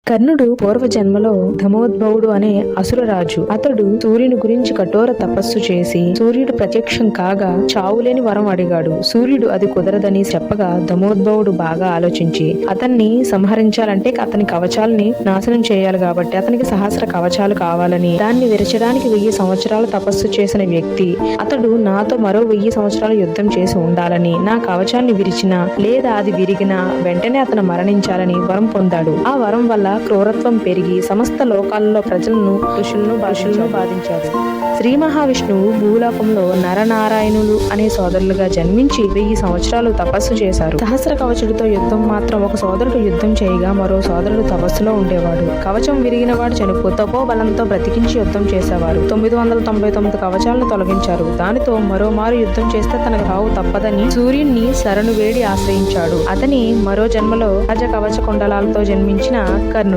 కర్ణుడు పూర్వ జన్మలో ధమోద్భవుడు అనే అసురరాజు. అతడు సూర్యుని గురించి కఠోర తపస్సు చేసి సూర్యుడు ప్రత్యక్షం కాగా చావులేని వరం అడిగాడు. సూర్యుడు అది కుదరదని చెప్పగా ధమోద్భవుడు బాగా ఆలోచించి అతన్ని సంహరించాలంటే అతని కవచాలని నాశనం చేయాలి కాబట్టి అతనికి సహస్ర కవచాలు కావాలని, దాన్ని విరచడానికి 1000 సంవత్సరాలు తపస్సు చేసిన వ్యక్తి అతడు నాతో మరో 1000 సంవత్సరాలు యుద్ధం చేసి ఉండాలని, నా కవచాన్ని విరిచినా లేదా అది విరిగినా వెంటనే అతను మరణించాలని వరం పొందాడు. ఆ వరం వల్ల క్రూరత్వం పెరిగి సమస్త లోకాలలో ప్రజలను ఋషులను బాధించాడు. శ్రీ మహావిష్ణువు భూలోకంలో నరనారాయణులు అనే సోదరులుగా జన్మించి 1000 సంవత్సరాలు తపస్సు చేశారు. సహస్ర కవచుడితో యుద్ధం మాత్రం ఒక సోదరుడు యుద్ధం చేయగా మరో సోదరుడు తపస్సులో ఉండేవాడు. కవచం విరిగిన వాడు చనిపో తపోబలంతో బ్రతికించి యుద్ధం చేసేవారు. 999 కవచాలను తొలగించారు. దానితో మరోమారు యుద్ధం చేస్తే తనకు రావు తప్పదని సూర్యుణ్ణి శరణు వేడి ఆశ్రయించాడు. అతని మరో జన్మలో రాజ కవచ కుండలాలతో జన్మించిన